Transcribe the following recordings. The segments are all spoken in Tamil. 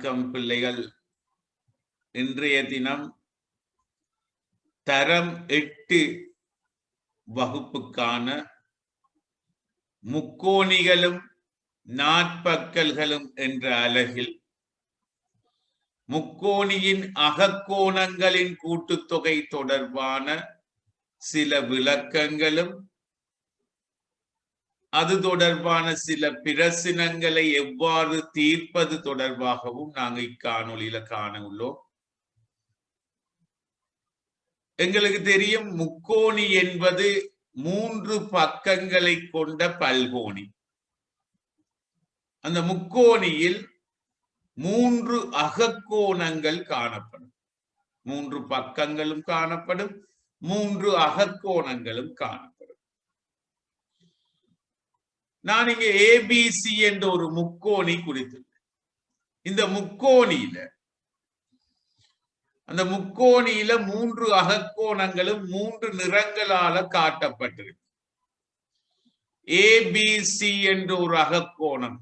வணக்கம் பிள்ளைகள். இன்றைய தினம் தரம் 8 வகுப்புக்கான முக்கோணிகளும் நாற்பக்கல்களும் என்ற அலகில் முக்கோணியின் அகக்கோணங்களின் கூட்டுத்தொகை தொடர்பான சில விளக்கங்களும் அது தொடர்பான சில பிரச்சனைகளை எவ்வாறு தீர்ப்பது தொடர்பாகவும் நாங்கள் இக்காணொலியில காண உள்ளோம். எங்களுக்கு தெரியும், முக்கோணி என்பது 3 பக்கங்களை கொண்ட பல்கோணி. அந்த முக்கோணியில் 3 அகக்கோணங்கள் காணப்படும். 3 பக்கங்களும் காணப்படும், 3 அகக்கோணங்களும் காணப்படும். நான் இங்கே ஏபிசி என்ற ஒரு முக்கோணி குறித்துள்ளேன். இந்த முக்கோணியில அந்த முக்கோணியில 3 அகக்கோணங்களும் 3 நிறங்களால காட்டப்பட்டிருக்கு. ஏபிசி என்ற ஒரு அகக்கோணம்,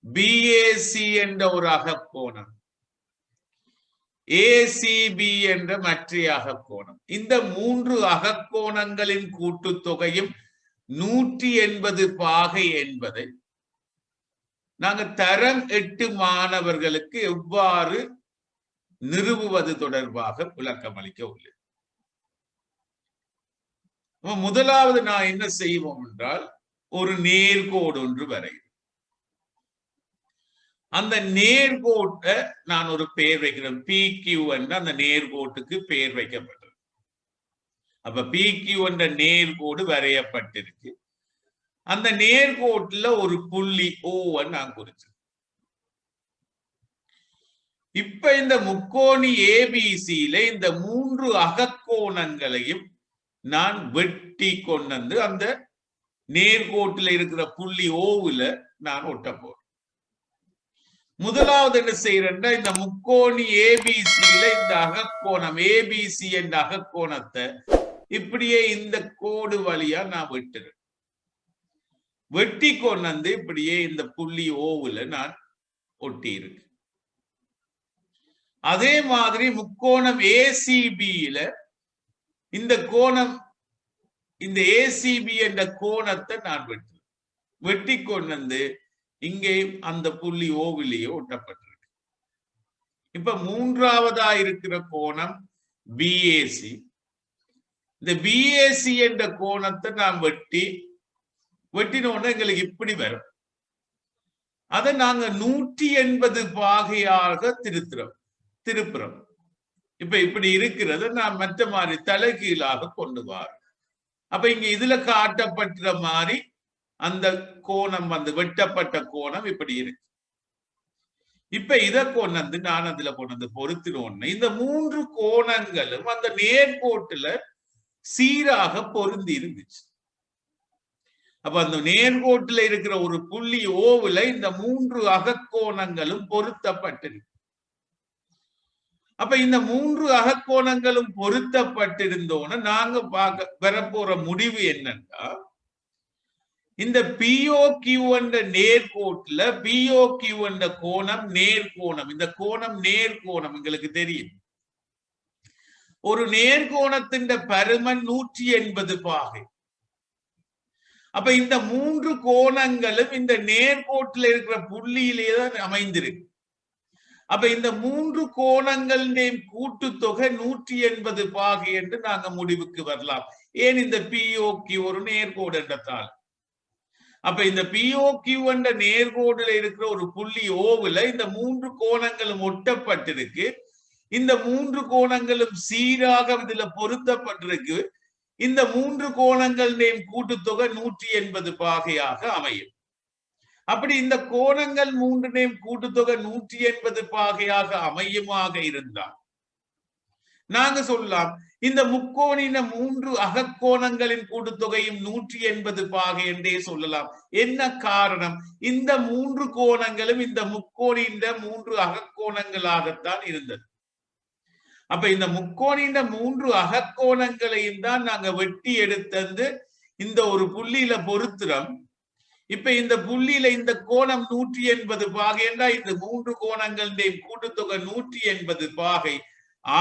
பிஏசி என்ற ஒரு அகக்கோணம், ஏசிபி என்ற மற்ற அகக்கோணம். இந்த 3 அகக்கோணங்களின் கூட்டுத்தொகையும் 180 பாகை என்பதை நாங்கள் தரம் 8 மாணவர்களுக்கு எவ்வாறு நிறுவுவது தொடர்பாக விளக்கம் அளிக்க உள்ளேன். முதலாவது நான் என்ன செய்வோம் என்றால், ஒரு நேர்கோடு ஒன்று வரைகிறேன். அந்த நேர்கோட்டை நான் ஒரு பெயர் வைக்கிறேன், PQ என்ற அந்த நேர்கோட்டுக்கு பெயர் வைக்கப்பட்டது. அப்ப PQ என்ற நேர்கோடு வரையப்பட்டிருக்கு. அந்த நேர்கோட்டுல ஒரு புள்ளி O நான் குறிச்சேன். இப்ப இந்த முக்கோணி ஏபிசியில இந்த 3 அகக்கோணங்களையும் நான் வெட்டி கொண்டு அந்த நேர்கோட்டில் இருக்கிற புள்ளி ஓவுல நான் ஒட்ட போறேன். முதலாவது என்ன செய்யறேன்னா, இந்த முக்கோணி ஏபிசியில இந்த அகக்கோணம் ஏபிசி என்ற அகக்கோணத்தை இப்படியே இந்த கோடு வழியா நான் வெட்டுறேன். வெட்டி கொண்டு இப்படியே இந்த புள்ளி ஓவுல நான் ஒட்டி இருக்கு. அதே மாதிரி முக்கோணம் ஏசிபியில இந்த கோணம், இந்த ஏசிபி என்ற கோணத்தை நான் வெட்டுறேன். வெட்டி கொண்டு இங்கேயும் அந்த புள்ளி ஓவிலேயே ஒட்டப்பட்டிருக்கு. இப்ப மூன்றாவதா இருக்கிற கோணம் பிஏசி. இந்த பிஏசி என்ற கோணத்தை நான் வெட்டினோன்னு எங்களுக்கு இப்படி வரும். அதை நாங்க 180 பாகையாக திருப்புறோம். இப்ப இப்படி இருக்கிறத நான் மற்ற மாதிரி தலைகீழாக கொண்டு வர. அப்ப இங்க இதுல காட்டப்பட்ட மாதிரி அந்த கோணம் வெட்டப்பட்ட கோணம் இப்படி இருக்கு. இப்ப இதை கொண்டு நான் அதுல கொண்டு பொருத்தினோன்னு இந்த 3 கோணங்களும் அந்த நேர்கோட்டுல சீராக பொருந்தி இருந்துச்சு. அப்ப அந்த நேர்கோட்டுல இருக்கிற ஒரு புள்ளி ஓவுல இந்த 3 அகக்கோணங்களும் பொருத்தப்பட்டிருக்கு. அப்ப இந்த 3 அகக்கோணங்களும் பொருத்தப்பட்டிருந்தோன்னு நாங்க வரப்போற முடிவு என்னன்னா, இந்த POQ என்ற நேர்கோட்டுல POQ என்ற கோணம் நேர்கோணம். இந்த கோணம் நேர்கோணம் எங்களுக்கு தெரியும். ஒரு நேர்கோணத்தின் பருமன் 180 பாகை. அப்ப இந்த 3 கோணங்களும் இந்த நேர்கோட்டில் இருக்கிற புள்ளியிலே தான் அமைந்திருக்கு. அப்ப இந்த 3 கோணங்களின் கூட்டுத்தொகை 180 பாகை என்று நாங்க முடிவுக்கு வரலாம். ஏன் இந்த POQ ஒரு நேர்கோடு என்றதால். அப்ப இந்த POQ என்ற நேர்கோடுல இருக்கிற ஒரு புள்ளி ஓவுல இந்த 3 கோணங்களும் ஒட்டப்பட்டிருக்கு. இந்த 3 கோணங்களும் சீராக இதுல பொருத்தப்பட்டிருக்கு. இந்த 3 கோணங்களின் கூட்டுத்தொகை 180 பாகையாக அமையும். அப்படி இந்த கோணங்கள் 3 கூட்டுத்தொகை 180 பாகையாக அமையுமாக இருந்தால் நாங்க சொல்லலாம், இந்த முக்கோணின 3 அகக்கோணங்களின் கூட்டுத்தொகையும் 180 பாகை என்றே சொல்லலாம். என்ன காரணம்? இந்த 3 கோணங்களும் இந்த முக்கோணின் 3 அகக்கோணங்களாகத்தான் இருந்தது. அப்ப இந்த முக்கோணின் 3 அகக்கோணங்களையும் தான் நாங்க வெட்டி எடுத்தது இந்த ஒரு புள்ளியில பொருத்துறோம். இப்ப இந்த புள்ளியில இந்த கோணம் 180 பாகை என்றால் இந்த மூன்று கோணங்களுடைய கூட்டுத்தொகை 180 பாகை.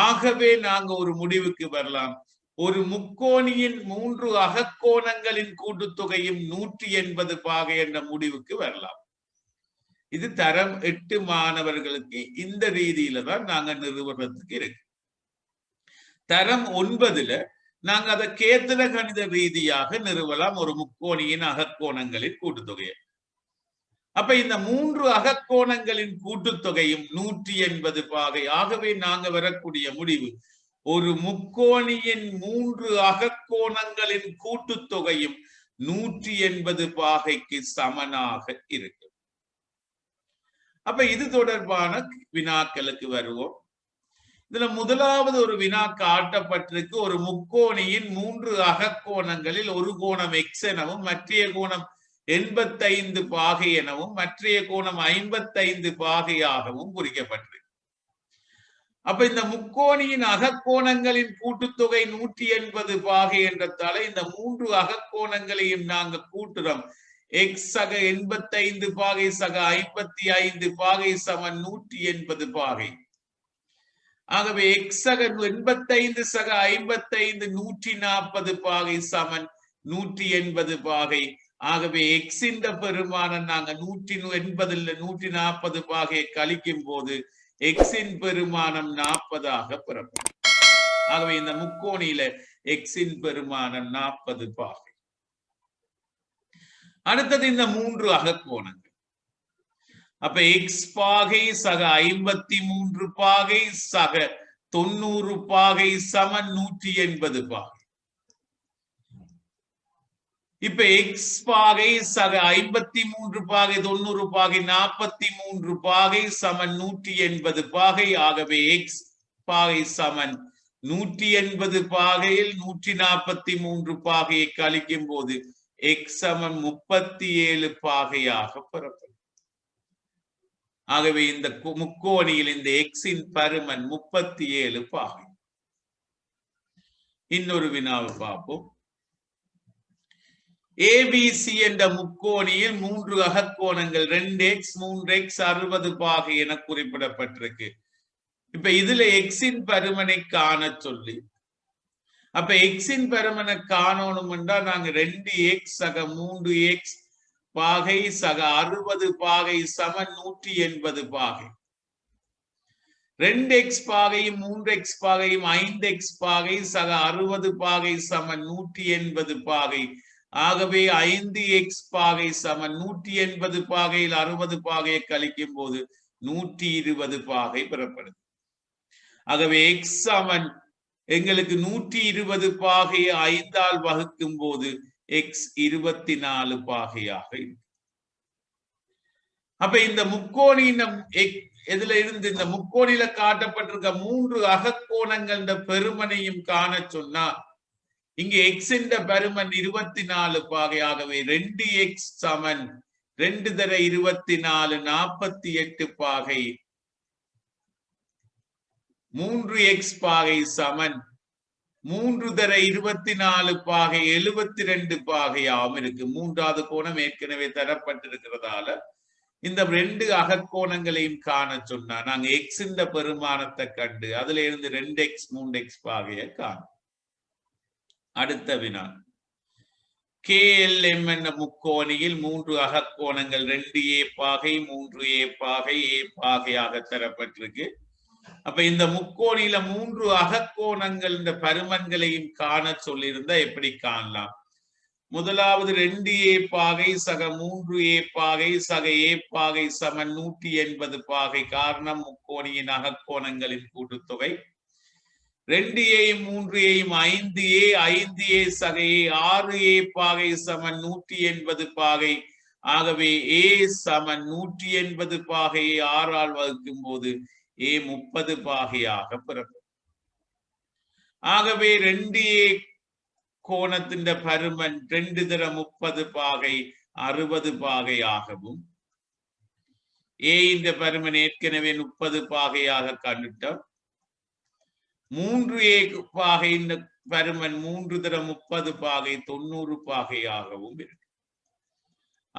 ஆகவே நாங்க ஒரு முடிவுக்கு வரலாம், ஒரு முக்கோணியின் மூன்று அகக்கோணங்களின் கூட்டுத்தொகையும் 180 பாகை என்ற முடிவுக்கு வரலாம். இது தரம் 8 மாணவர்களுக்கு இந்த ரீதியில தான் நாங்க நிறுவனத்துக்கு இருக்கு. தரம் 9ல நாங்க அதை கேத்திர கணித ரீதியாக நிறுவலாம், ஒரு முக்கோணியின் அகக்கோணங்களின் கூட்டுத்தொகையை. அப்ப இந்த மூன்று அகக்கோணங்களின் கூட்டுத்தொகையும் 180 பாகை. ஆகவே நாங்க வரக்கூடிய முடிவு, ஒரு முக்கோணியின் மூன்று அகக்கோணங்களின் கூட்டுத்தொகையும் 180 பாகைக்கு சமனாக இருக்கு. அப்ப இது தொடர்பான வினாக்களுக்கு வருவோம். இதுல முதலாவது ஒரு வினா காட்டப்பட்டிருக்கு, ஒரு முக்கோணியின் மூன்று அகக்கோணங்களில் ஒரு கோணம் எக்ஸ் எனவும் மற்றைய கோணம் 85 பாகை எனவும் மற்றைய கோணம் 55 பாகையாகவும் குறிக்கப்பட்டிருக்கு. அப்ப இந்த முக்கோணியின் அகக்கோணங்களின் கூட்டுத்தொகை 180 பாகை என்றதால இந்த மூன்று அகக்கோணங்களையும் நாங்க கூட்டுறோம். எக்ஸ் சக 85 பாகை சக 55 பாகை சமன் 180 பாகை. ஆகவே எக்ஸ் சக 85 சக 55 140 பாகை சமன் 180 பாகை. ஆகவே எக்ஸின் பெருமானம் நாங்க 180 140 பாகையை கழிக்கும் போது எக்ஸின் பெருமானம் 40 பெறப்படும். ஆகவே இந்த முக்கோணியில எக்ஸின் பெருமானம் 40 பாகை. அடுத்தது இந்த மூன்று அகக்கோணங்கள். அப்ப எக்ஸ் பாகை சக 53 பாகை சக 90 பாகை சமன் 180 பாகை. இப்ப எக்ஸ் பாகை சக 53 பாகை 90 பாகை 43 பாகை சமன் 180 பாகை. ஆகவே எக்ஸ் பாகை சமன் 180 பாகையில் 143 பாகையை கழிக்கும் போது எக்ஸ் சமன் 37 பாகையாக பெறப்படும். ஆகவே இந்த முக்கோணியில் இந்த எக்ஸின் பருமன் 37 பாகை. இன்னொரு வினாவை பார்ப்போம். ஏபிசி என்ற முக்கோணியில் மூன்று அகக்கோணங்கள் 2x 3x 60 பாகை என குறிப்பிடப்பட்டிருக்கு. இப்ப இதுல எக்ஸின் பருமனை காண சொல்லி, அப்ப எக்ஸின் பருமனை காணணும் என்றால் நாங்க 2x சக 3x பாகை சக 60 பாகை சமன் 180 பாகை. 2x பாகையும் 3x பாகையும் 5x பாகை சக 60 பாகை சமன் 180 பாகை. ஆகவே 5x பாகை சமன் 180 பாகையில் 60 பாகையை கழிக்கும் போது 120 பாகை பெறப்படுது. ஆகவே x சமன் எங்களுக்கு 120 பாகையை 5ஆல் வகுக்கும் போது x 24 பாகையாக இருக்கு. அப்ப இந்த முக்கோணியின் இதுல இருந்து இந்த முக்கோணியில காட்டப்பட்டிருக்க மூன்று அகக்கோணங்கள் பெருமனையும் காண சொன்னா இங்க எக்ஸ் என்ற பருமன் 24 பாகை. ஆகவே 2x சமன் 2 தர 24 48 பாகை. 3x பாகை சமன் 3 தர 24 பாகை 72 பாகையாகவும் இருக்கு. மூன்றாவது கோணம் ஏற்கனவே தரப்பட்டிருக்கிறதால இந்த ரெண்டு அகக்கோணங்களையும் காண சொன்னா நாங்க எக்ஸ் இந்த பெருமானத்தை கண்டு அதுல இருந்து 2x 3x பாகையை காணும். அடுத்த வினா, KLM என்ற முக்கோணியில் மூன்று அகக்கோணங்கள் 2a பாகை 3a பாகை a பாகையாக தரப்பட்டிருக்கு. அப்ப இந்த முக்கோணியில மூன்று அகக்கோணங்கள் இந்த பருமன்களையும் காண சொல்லியிருந்தா எப்படி காணலாம்? முதலாவது 2a பாகை சக 3a பாகை சக a பாகை சமன் 180 பாகை. காரணம் முக்கோணியின் அகக்கோணங்களின் கூட்டுத்தொகை. 2aயும் 3aயும் 5a 5a சக a 6a பாகை சமன் 180 பாகை. ஆகவே a சமன் 180 பாகையை 6ஆல் வகுக்கும் போது a 30 பாகையாக பெறப்படும். ஆகவே 2a கோணத்தின் பருமன் 2 தர 30 பாகை 60 பாகையாகவும் a இந்த பருமன் ஏற்கனவே 30 பாகையாக கண்டுட்டோம். 3a பாகை இந்த பருமன் 3 தர 30 பாகை 90 பாகையாகவும் இருக்கு.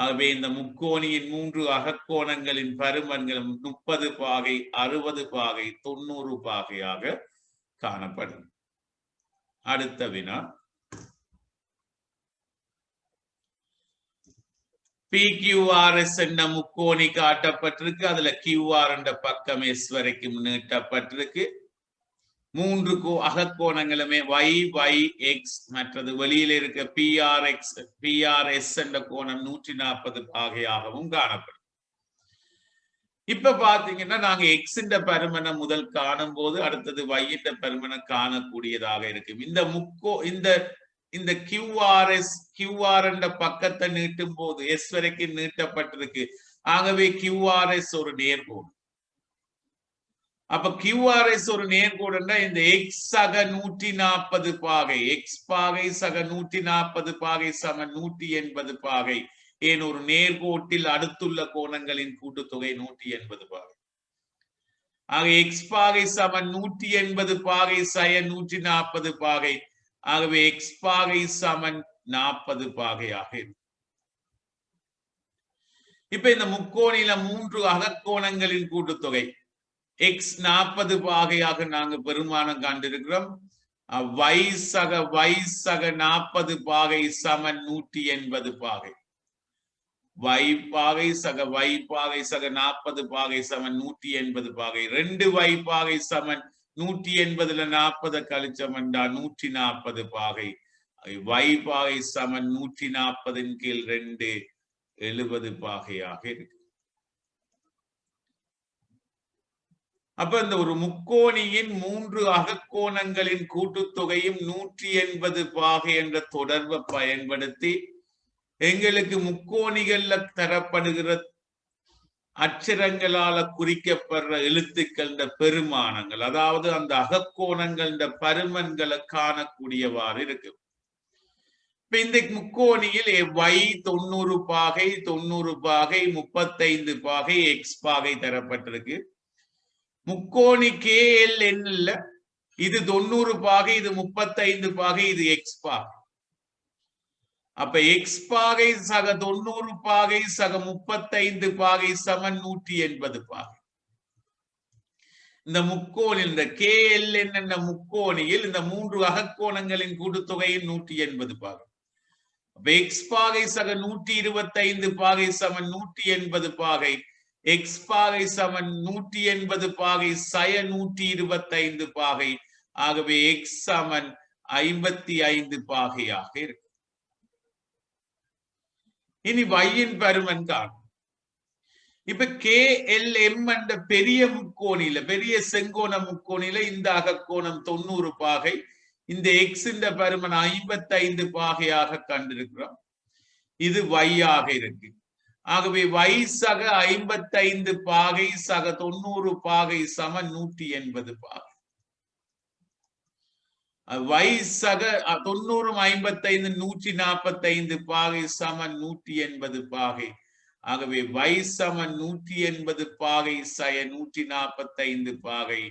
ஆகவே இந்த முக்கோணியின் 3 அகக்கோணங்களின் பருமன்களும் 30 பாகை, 60 பாகை, 90 பாகையாக காணப்படும். அடுத்த வினா, PQRS என்ற முக்கோணி காட்டப்பட்டிருக்கு. அதுல QR என்ற பக்கம் S வரைக்கும் நீட்டப்பட்டிருக்கு. 3 அகக்கோணங்களுமே YYX, மற்றது வெளியில இருக்க PRS என்ற கோணம் 140 பாகையாகவும் காணப்படும். இப்ப பாத்தீங்கன்னா நாங்க X என்ற பருமனை முதல் காணும் போது அடுத்தது Y என்ற பருமனை காணக்கூடியதாக இருக்கும். இந்த QR என்ற பக்கத்தை நீட்டும் போது S வரைக்கும் நீட்டப்பட்டிருக்கு. ஆகவே QRS ஒரு நேர்கோடு. அப்ப QRS ஒரு நேர்கோடுன்னா இந்த X சக 140 பாகை, X பாகை சக 140 பாகை சம 180 பாகை. ஏன் ஒரு நேர்கோட்டில் அடுத்துள்ள கோணங்களின் கூட்டுத்தொகை 180 பாகை. ஆக X பாகை சம 180 பாகை சய 140 பாகை. ஆகவே X பாகை சமன் 40 பாகையாக இருக்கும். இப்ப இந்த முக்கோணில 3 அகக்கோணங்களின் கூட்டுத்தொகை X 40 பாகையாக நாங்க பெருமானம் காண்டிருக்கிறோம். Y சக 40 பாகை சமன் 180 பாகை. Y பாகை சக 40 பாகை சமன் 180 பாகை. 2 Y பாகை சமன் 180ல 40 கழிச்சமண்டா 140 பாகை. Y பாகை சமன் 140 கீழ் 2 70 பாகையாக இருக்கு. அப்ப இந்த ஒரு முக்கோணியின் 3 அகக்கோணங்களின் கூட்டுத்தொகையும் 180 பாகை என்ற தொடர்பை பயன்படுத்தி எங்களுக்கு முக்கோணிகள்ல தரப்படுகிற அச்சரங்களால குறிக்கப்படுற எழுத்துக்கள் பெருமானங்கள், அதாவது அந்த அகக்கோணங்கள் பருமன்களை காணக்கூடியவாறு இருக்கு. இப்ப இந்த முக்கோணியில் Y 90 பாகை, 90 பாகை, 35 பாகை, X பாகை தரப்பட்டிருக்கு. முக்கோணி KLN இல்ல, இது 90 பாகை, இது 35 பாகை, இது X பாகை. அப்ப X பாகை சக 90 பாகை சக 35 பாகை சமன் 180 பாகை. இந்த முக்கோணில் இந்த KLN என்ற முக்கோணியில் இந்த 3 அகக்கோணங்களின் கூட்டுத்தொகையில் 180 பாகை. அப்ப X பாகை சக 125 பாகை சமன் 180 பாகை. X பாகை சமன் 180 பாகை சய 125 பாகை. ஆகவே X சமன் 55 பாகையாக இருக்கு. இனி Y-ன் பருமன் காணும். இப்ப KLM என்ற பெரிய முக்கோணில, பெரிய செங்கோண முக்கோணில இந்த அகக்கோணம் 90 பாகை, இந்த X இந்த பருமன் 55 பாகையாக கண்டிருக்கிறோம். இது Y ஆக இருக்கு. ஆகவே Y சக 55 பாகை சக 90 பாகை சமன் 180 பாகை. Y சக 90 55 145 பாகை சமன் 180 பாகை. ஆகவே Y சமன் 180 பாகை சய 145 பாகை.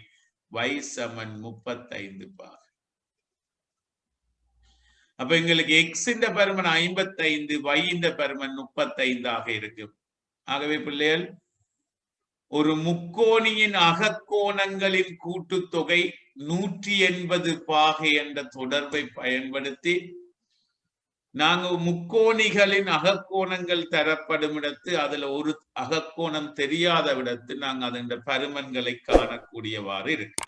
Y சமன் 35 பாகை. அப்ப எங்களுக்கு X இந்த பருமன் 55, Y இந்த பருமன் 35 ஆக இருக்கு. ஆகவே பிள்ளைகள், ஒரு முக்கோணியின் அகக்கோணங்களின் கூட்டுத்தொகை 180 பாகை என்ற தொடர்பை பயன்படுத்தி நாங்க முக்கோணிகளின் அகக்கோணங்கள் தரப்படும் இடத்து அதுல ஒரு அகக்கோணம் தெரியாத விடத்து நாங்க அதன் பருமன்களை காணக்கூடியவாறு இருக்கு.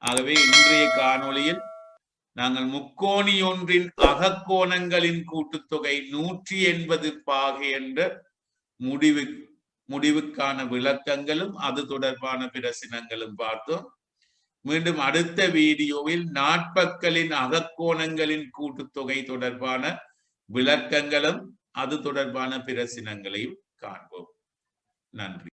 ஆகவே இன்றைய காணொளியில் நாங்கள் முக்கோணி ஒன்றின் அகக்கோணங்களின் கூட்டுத்தொகை 180 பாகை என்ற முடிவுக்கான விளக்கங்களும் அது தொடர்பான பிரச்சனைகளும் பார்த்தோம். மீண்டும் அடுத்த வீடியோவில் நாட்பக்களின் அகக்கோணங்களின் கூட்டுத்தொகை தொடர்பான விளக்கங்களும் அது தொடர்பான பிரச்சனைகளையும் காண்போம். நன்றி.